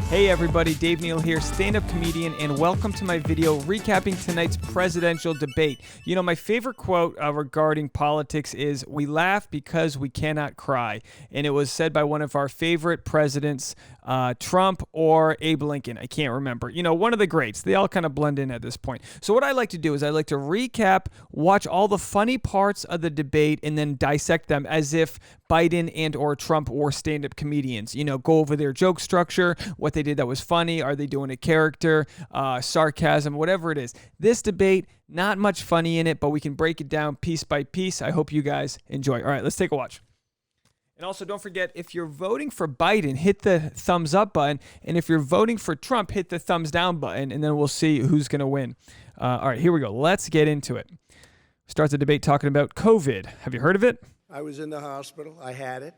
Hey everybody, Dave Neal here, stand-up comedian, and welcome to my video recapping tonight's presidential debate. You know, my favorite quote regarding politics is, "We laugh because we cannot cry." And it was said by one of our favorite presidents, Trump or Abe Lincoln. I can't remember. You know, one of the greats. They all kind of blend in at this point. So what I like to do is I like to recap, watch all the funny parts of the debate, and then dissect them as if Biden and or Trump were stand-up comedians. You know, go over their joke structure, what they did that was funny, are they doing a character, sarcasm, whatever it is. This debate, not much funny in it, but we can break it down piece by piece. I hope you guys enjoy. All right, let's take a watch. And also, don't forget, if you're voting for Biden, hit the thumbs up button. And if you're voting for Trump, hit the thumbs down button. And then we'll see who's going to win. All right, here we go. Let's get into it. Start the debate talking about COVID. Have you heard of it? I was in the hospital. I had it.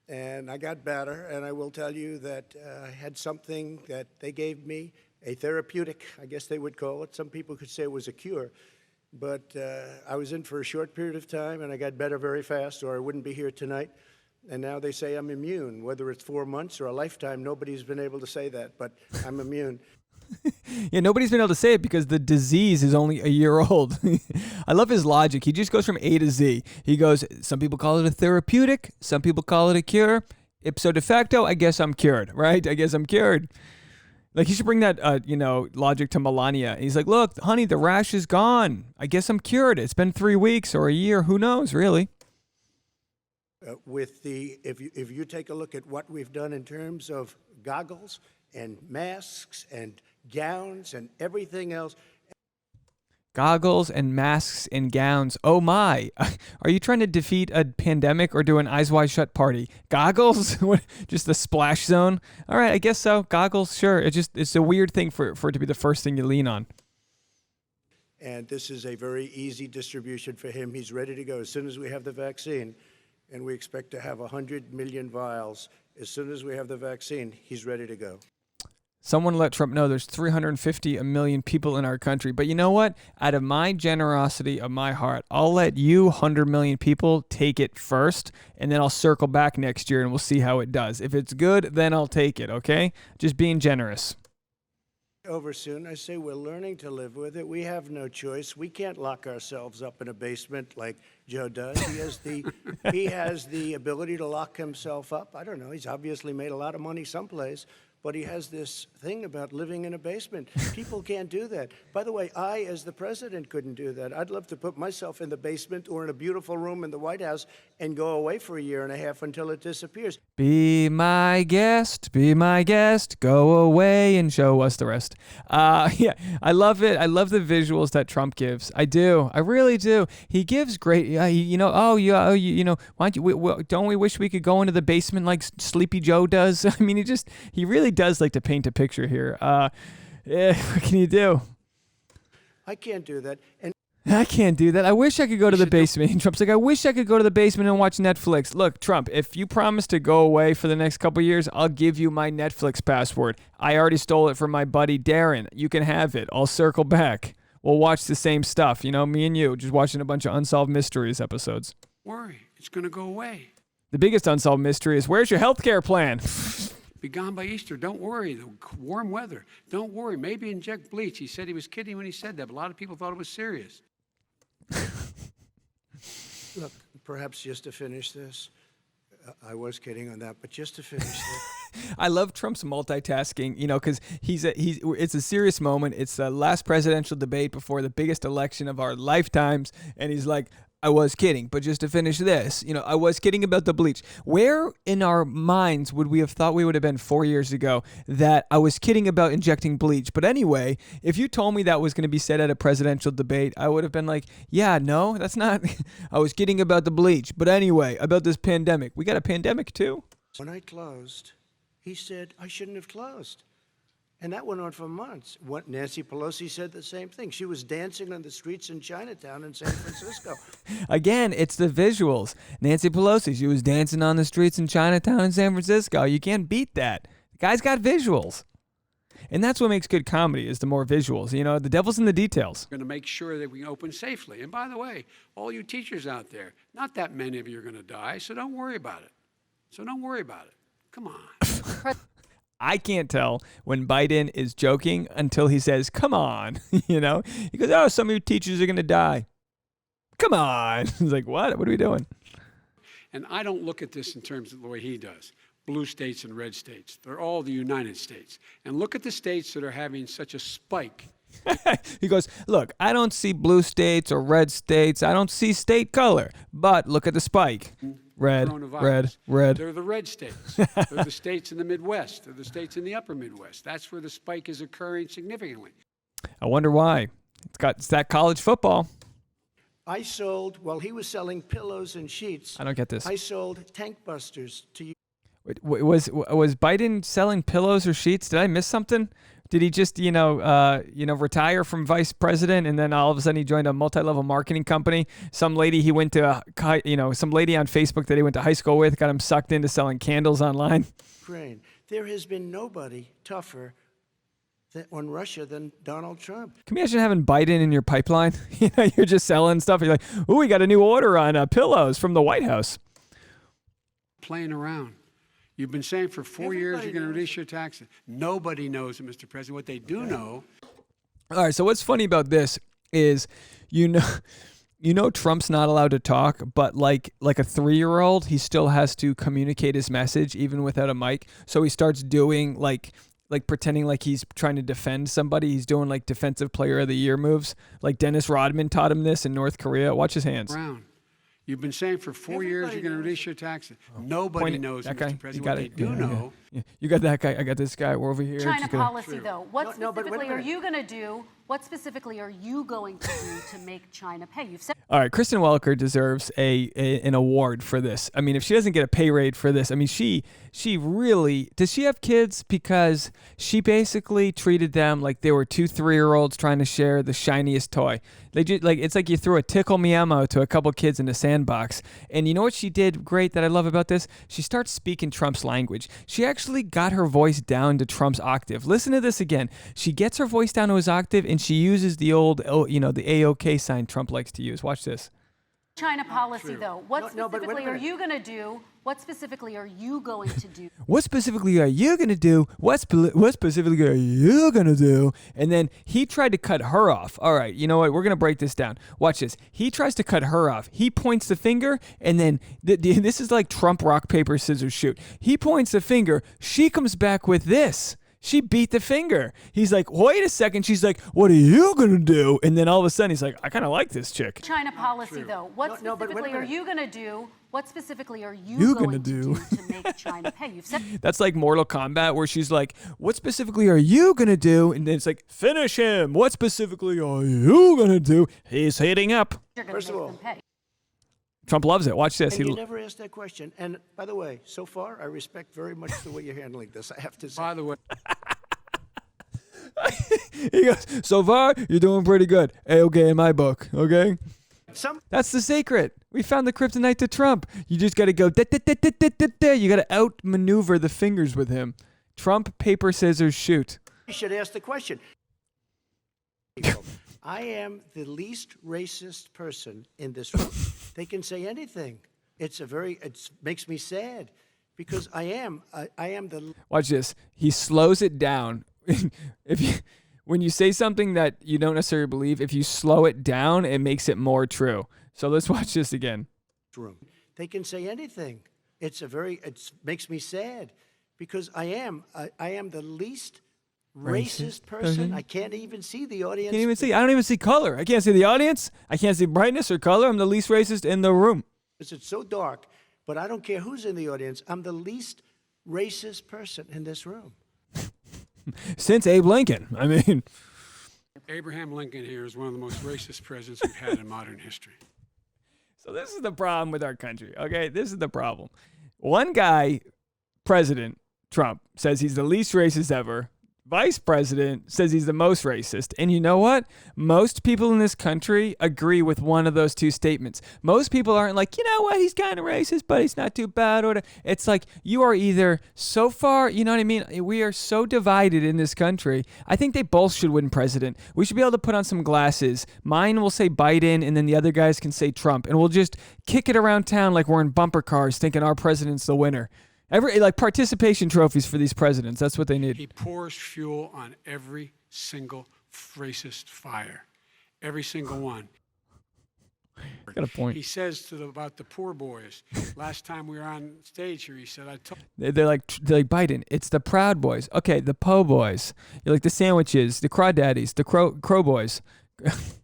And I got better. And I will tell you that I had something that they gave me, a therapeutic, I guess they would call it. Some people could say it was a cure. But I was in for a short period of time, and I got better very fast, or I wouldn't be here tonight. And now they say I'm immune. Whether it's 4 months or a lifetime, nobody's been able to say that, but I'm immune. Yeah, nobody's been able to say it because the disease is only a year old. I love his logic. He just goes from A to Z. He goes, some people call it a therapeutic. Some people call it a cure. Ipso de facto, I guess I'm cured, right? I guess I'm cured. Like, he should bring that, logic to Melania. He's like, look, honey, the rash is gone. I guess I'm cured. It's been 3 weeks or a year. Who knows, really? If you take a look at what we've done in terms of goggles and masks and gowns and everything else. Goggles and masks and gowns. Oh my. Are you trying to defeat a pandemic or do an Eyes Wide Shut party? Goggles? What, just the splash zone? All right, I guess so. Goggles, sure. It's a weird thing for it to be the first thing you lean on. And this is a very easy distribution for him. He's ready to go as soon as we have the vaccine. And we expect to have 100 million vials. As soon as we have the vaccine, he's ready to go. Someone let Trump know there's 350 million people in our country. But you know what? Out of my generosity of my heart, I'll let you 100 million people take it first, and then I'll circle back next year and we'll see how it does. If it's good, then I'll take it, okay? Just being generous. Over soon. I say we're learning to live with it. We have no choice. We can't lock ourselves up in a basement like Joe does. He has the ability to lock himself up. I don't know. He's obviously made a lot of money someplace, but he has this thing about living in a basement. People can't do that. By the way, I, as the president, couldn't do that. I'd love to put myself in the basement or in a beautiful room in the White House and go away for a year and a half until it disappears. Be my guest, go away and show us the rest. Yeah, I love it. I love the visuals that Trump gives. I do. I really do. He gives great, why don't don't we wish we could go into the basement like Sleepy Joe does? I mean, he really does like to paint a picture here. Yeah, what can you do? I can't do that. And I can't do that. I wish I could go to the basement. And Trump's like, I wish I could go to the basement and watch Netflix. Look, Trump, if you promise to go away for the next couple years, I'll give you my Netflix password. I already stole it from my buddy Darren. You can have it. I'll circle back. We'll watch the same stuff. You know, me and you, just watching a bunch of Unsolved Mysteries episodes. Worry, it's going to go away. The biggest unsolved mystery is, where's your healthcare plan? Be gone by Easter. Don't worry. The warm weather. Don't worry. Maybe inject bleach. He said he was kidding when he said that, but a lot of people thought it was serious. Look, perhaps just to finish this, I was kidding on that, but just to finish this. I love Trump's multitasking, because it's a serious moment. It's the last presidential debate before the biggest election of our lifetimes, and he's like, I was kidding, but just to finish this, I was kidding about the bleach. Where in our minds would we have thought we would have been 4 years ago that I was kidding about injecting bleach? But anyway, if you told me that was going to be said at a presidential debate, I would have been like, yeah, no, that's not. I was kidding about the bleach. But anyway, about this pandemic. We got a pandemic too? When I closed, he said I shouldn't have closed. And that went on for months. Nancy Pelosi said the same thing. She was dancing on the streets in Chinatown in San Francisco. Again, it's the visuals. Nancy Pelosi, she was dancing on the streets in Chinatown in San Francisco. You can't beat that. The guy's got visuals. And that's what makes good comedy, is the more visuals. The devil's in the details. We're going to make sure that we open safely. And by the way, all you teachers out there, not that many of you are going to die, so don't worry about it. Come on. I can't tell when Biden is joking until he says, come on. He goes, oh, some of your teachers are going to die. Come on. He's like, what are we doing? And I don't look at this in terms of the way he does. Blue states and red states. They're all the United States. And look at the states that are having such a spike. He goes, look, I don't see blue states or red states. I don't see state color. But look at the spike. Red, red, red. They're the red states. They're the states in the Midwest. They're the states in the upper Midwest. That's where the spike is occurring significantly. I wonder why. It's that college football. I sold, while he was selling pillows and sheets, I don't get this. I sold tank busters to you. Was Biden selling pillows or sheets? Did I miss something? Did he just, retire from vice president and then all of a sudden he joined a multi-level marketing company? Some lady he went to, some lady on Facebook that he went to high school with got him sucked into selling candles online. Ukraine. There has been nobody tougher on Russia than Donald Trump. Can you imagine having Biden in your pipeline? You're just selling stuff. You're like, ooh, we got a new order on pillows from the White House. Playing around. You've been saying for 4 years you're going to reduce your taxes. Nobody knows it, Mr. President. What they do know. All right, so what's funny about this is, Trump's not allowed to talk, but like a 3-year-old, he still has to communicate his message even without a mic. So he starts doing like pretending like he's trying to defend somebody. He's doing like defensive player of the year moves. Like Dennis Rodman taught him this in North Korea. Watch his hands. You've been saying for 4 years you're going to reduce your taxes. Nobody knows, Mr. President. What they do know. Yeah. You got that guy. I got this guy. We're over here. China policy, though. What specifically are you going to do? What specifically are you going to do to make China pay? You've said. All right, Kristen Welker deserves an award for this. I mean, if she doesn't get a pay rate for this, I mean, she really does. She have kids because she basically treated them like they were 2 3-year-olds trying to share the shiniest toy. They just it's like you threw a Tickle Me Elmo to a couple kids in a sandbox. And you know what she did great that I love about this? She starts speaking Trump's language. She actually got her voice down to Trump's octave. Listen to this again. She gets her voice down to his octave and she uses the old, the AOK sign Trump likes to use. Watch this. China policy, though. What specifically are you going to do? What specifically are you going to do? What specifically are you going to do? What specifically are you going to do? And then he tried to cut her off. All right, you know what? We're going to break this down. Watch this. He tries to cut her off. He points the finger, and then this is like Trump rock, paper, scissors, shoot. He points the finger. She comes back with this. She beat the finger. He's like, wait a second. She's like, what are you going to do? And then all of a sudden, he's like, I kind of like this chick. China policy, though. What specifically are you going to do? What specifically are you going to do to make China pay? You've said. That's like Mortal Kombat, where she's like, what specifically are you going to do? And then it's like, finish him. What specifically are you going to do? He's hitting up. First of all, Trump loves it. Watch this. And you never asked that question. And by the way, so far, I respect very much the way you're handling this, I have to say. By the way. He goes, so far, you're doing pretty good. A-okay in my book, okay? That's the secret. We found the kryptonite to Trump. You just got to go, da-da-da-da-da-da-da. You got to outmaneuver the fingers with him. Trump, paper, scissors, shoot. You should ask the question. I am the least racist person in this room. They can say anything. It makes me sad because I am the. Watch this. He slows it down. When you say something that you don't necessarily believe, if you slow it down, it makes it more true. So let's watch this again. They can say anything. It makes me sad because I am the least racist person. I can't even see the audience. Can't even see. I don't even see color. I can't see the audience. I can't see brightness or color. I'm the least racist in the room. It's so dark, but I don't care who's in the audience. I'm the least racist person in this room. Since Abe Lincoln. I mean. Abraham Lincoln here is one of the most racist presidents we've had in modern history. So this is the problem with our country, okay? This is the problem. One guy, President Trump, says he's the least racist ever. Vice President says he's the most racist. And you know what? Most people in this country agree with one of those two statements. Most people aren't like, you know what? He's kind of racist, but he's not too bad. Or it's like you are either so far, you know what I mean? We are so divided in this country. I think they both should win president. We should be able to put on some glasses. Mine will say Biden, and then the other guys can say Trump. And we'll just kick it around town like we're in bumper cars thinking our president's the winner. Every like participation trophies for these presidents. That's what they need. He pours fuel on every single racist fire, every single one. Got a point. He says about the poor boys. Last time we were on stage here, he said, "I told." They're like Biden. It's the Proud Boys. Okay, the Po Boys. You like the sandwiches, the Crawdaddies, the Crow Boys.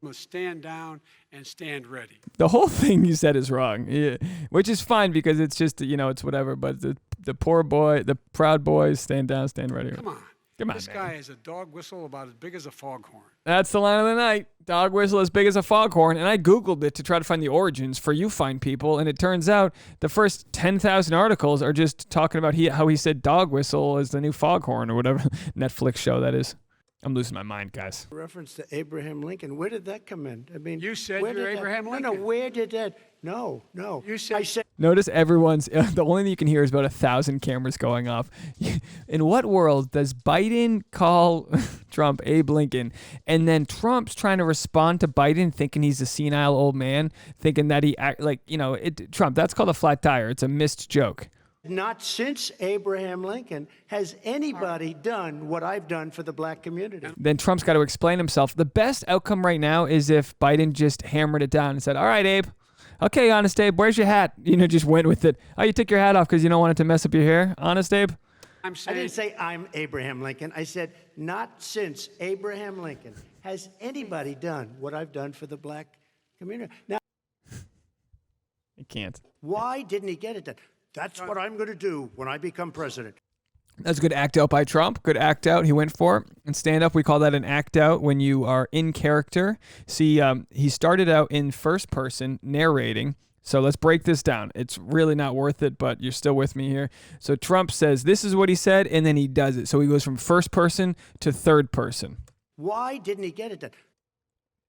Must stand down and stand ready. The whole thing you said is wrong, yeah. Which is fine because it's just it's whatever. But the poor boy, the Proud Boys, stand down, stand ready. Come on. This guy has a dog whistle about as big as a foghorn. That's the line of the night. Dog whistle as big as a foghorn. And I Googled it to try to find the origins for you fine people. And it turns out the first 10,000 articles are just talking about how he said dog whistle is the new foghorn or whatever Netflix show that is. I'm losing my mind, guys. Reference to Abraham Lincoln. Where did that come in? I mean, You said where you're did that- Abraham No, Lincoln. where did that? No. You said- I said. Notice everyone's, the only thing you can hear is about 1,000 cameras going off. In what world does Biden call Trump Abe Lincoln? And then Trump's trying to respond to Biden thinking he's a senile old man, thinking that he act like, Trump, that's called a flat tire. It's a missed joke. Not since Abraham Lincoln has anybody done what I've done for the black community. Then Trump's got to explain himself. The best outcome right now is if Biden just hammered it down and said, all right, Abe. Okay, Honest Abe, where's your hat? Just went with it. Oh, you took your hat off because you don't want it to mess up your hair? Honest Abe? I'm I saying, didn't say I'm Abraham Lincoln. I said not since Abraham Lincoln has anybody done what I've done for the black community. Now, I can't. why didn't he get it done? That's what I'm going to do when I become president. That's a good act out by Trump. Good act out. He went for it. And stand up, we call that an act out when you are in character. See, he started out in first person narrating. So let's break this down. It's really not worth it, but you're still with me here. So Trump says, this is what he said, and then he does it. So he goes from first person to third person. Why didn't he get it done?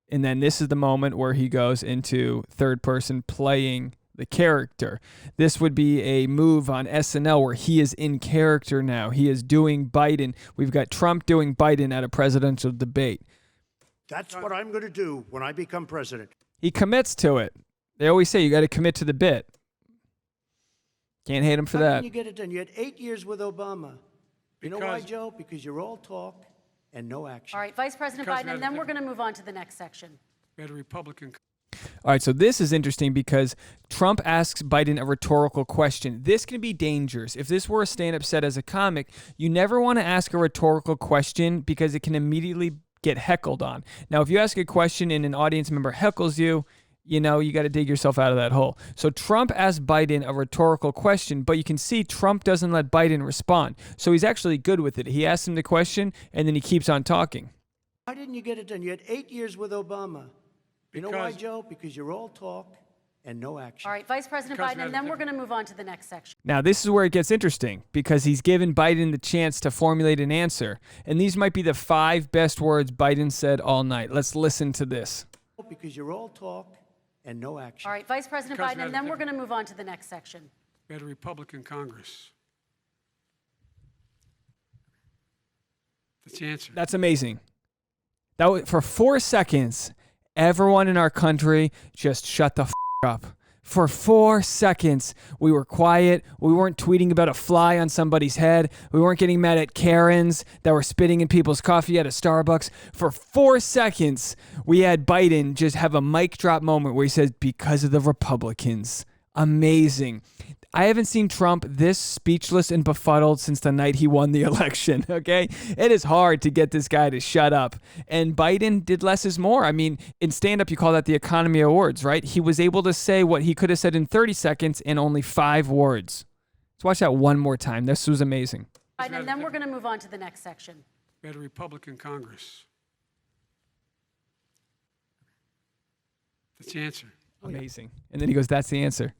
And then this is the moment where he goes into third person playing the character. This would be a move on SNL where he is in character now. He is doing Biden. We've got Trump doing Biden at a presidential debate. That's what I'm going to do when I become president. He commits to it. They always say you got to commit to the bit. Can't hate him for How that. can you get it done? You had 8 years with Obama. You know why, Because- Joe? Because you're all talk and no action. All right, Vice President Because Biden, and then we're going to move on to the next section. we had a Republican. All right, so this is interesting because Trump asks Biden a rhetorical question. This can be dangerous. If this were a stand-up set as a comic, you never want to ask a rhetorical question because it can immediately get heckled on. Now, if you ask a question and an audience member heckles you, you got to dig yourself out of that hole. So Trump asked Biden a rhetorical question, but you can see Trump doesn't let Biden respond. So he's actually good with it. He asks him the question, and then he keeps on talking. Why didn't you get it done? You had 8 years with Obama. You know why, Because- Joe? Because you're all talk and no action. All right, Vice President Because Biden, and then we're going to move on to the next section. Now, this is where it gets interesting because he's given Biden the chance to formulate an answer. And these might be the 5 best words Biden said all night. Let's listen to this. Because you're all talk and no action. All right, Vice President Because Biden, and then we're going to move on to the next section. We had a Republican Congress. That's the answer. That's amazing. For 4 seconds, everyone in our country just shut the up. For 4 seconds, we were quiet. We weren't tweeting about a fly on somebody's head. We weren't getting mad at Karens that were spitting in people's coffee at a Starbucks. For 4 seconds, we had Biden just have a mic drop moment where he says, because of the Republicans. Amazing. I haven't seen Trump this speechless and befuddled since the night he won the election, okay? It is hard to get this guy to shut up. And Biden did less is more. I mean, in stand-up, you call that the Academy Awards, right? He was able to say what he could have said in 30 seconds in only 5 words. Let's watch that one more time. This was amazing. Biden, and then we're going to move on to the next section. We had a Republican Congress. That's the answer. Amazing. And then he goes, that's the answer.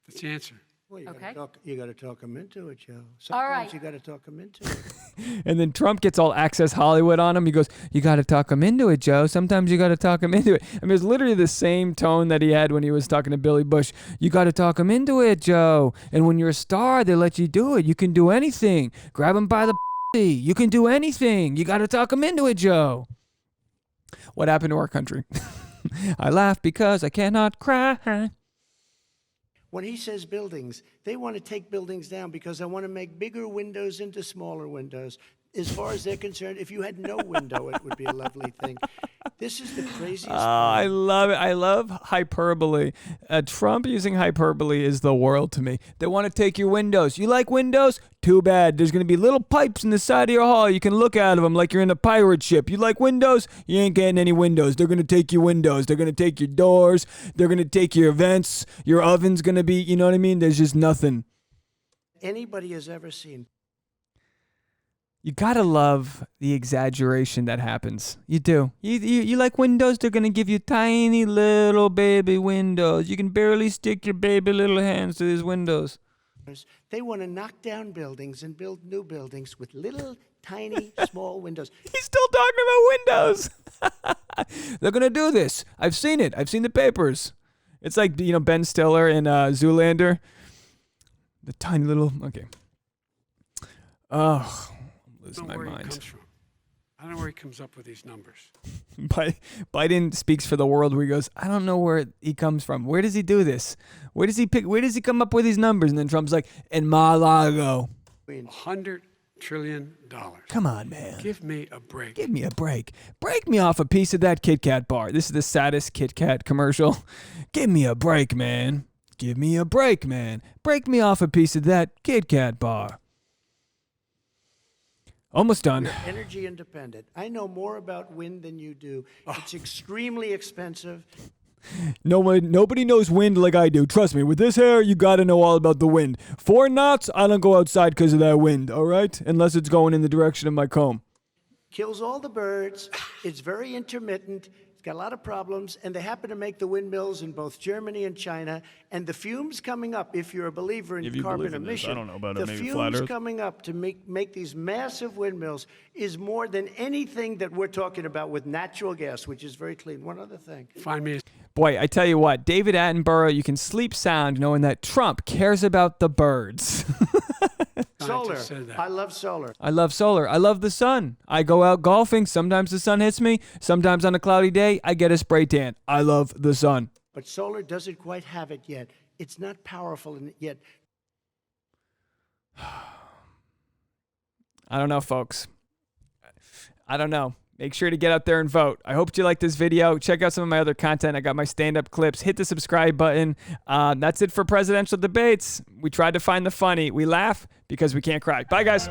That's the answer. Well, Okay. you got to talk them into it, Joe. All Sometimes right. you got to talk them into it. And then Trump gets all Access Hollywood on him. He goes, you got to talk him into it, Joe. Sometimes you got to talk him into it. I mean, it's literally the same tone that he had when he was talking to Billy Bush. You got to talk him into it, Joe. And when you're a star, they let you do it. You can do anything. Grab him by the You can do anything. You got to talk him into it, Joe. What happened to our country? I laugh because I cannot cry. When he says buildings, they want to take buildings down because I want to make bigger windows into smaller windows. As far as they're concerned, if you had no window, it would be a lovely thing. This is the craziest thing. I love it. I love hyperbole. Trump using hyperbole is the world to me. They want to take your windows. You like windows? Too bad. There's going to be little pipes in the side of your hall. You can look out of them like you're in a pirate ship. You like windows? You ain't getting any windows. They're going to take your windows. They're going to take your doors. They're going to take your vents. Your oven's going to be, you know what I mean? There's just nothing. Anybody has ever seen. You gotta love the exaggeration that happens. You do. You like windows? They're gonna give you tiny little baby windows. You can barely stick your baby little hands to these windows. They want to knock down buildings and build new buildings with little tiny small windows. He's still talking about windows. They're gonna do this. I've seen it. I've seen the papers. It's like, you know, Ben Stiller in Zoolander. The tiny little. Okay. Oh. I don't know where he comes from. I don't know where he comes up with these numbers. Biden speaks for the world where he goes, I don't know where he comes from. Where does he do this? Where does he come up with these numbers? And then Trump's like, in Mar-a-Lago. $100 trillion. Come on, man. Give me a break. Give me a break. Break me off a piece of that Kit Kat bar. This is the saddest Kit Kat commercial. Give me a break, man. Give me a break, man. Break me off a piece of that Kit Kat bar. Almost done. You're energy independent. I know more about wind than you do. It's extremely expensive. Nobody knows wind like I do. Trust me, with this hair, you got to know all about the wind. 4 knots, I don't go outside because of that wind, all right? Unless it's going in the direction of my comb. Kills all the birds. It's very intermittent. It's got a lot of problems, and they happen to make the windmills in both Germany and China. And the fumes coming up, if you're a believer in carbon emission, I don't know about the it, maybe fumes coming up to make these massive windmills is more than anything that we're talking about with natural gas, which is very clean. One other thing. Find me. Boy, I tell you what, David Attenborough, you can sleep sound knowing that Trump cares about the birds. Solar. I love solar. I love solar. I love the sun. I go out golfing. Sometimes the sun hits me. Sometimes on a cloudy day, I get a spray tan. I love the sun. But solar doesn't quite have it yet. It's not powerful yet. I don't know, folks. I don't know. Make sure to get out there and vote. I hope you like this video. Check out some of my other content. I got my stand-up clips. Hit the subscribe button. That's it for presidential debates. We tried to find the funny. We laugh because we can't cry. Bye, guys.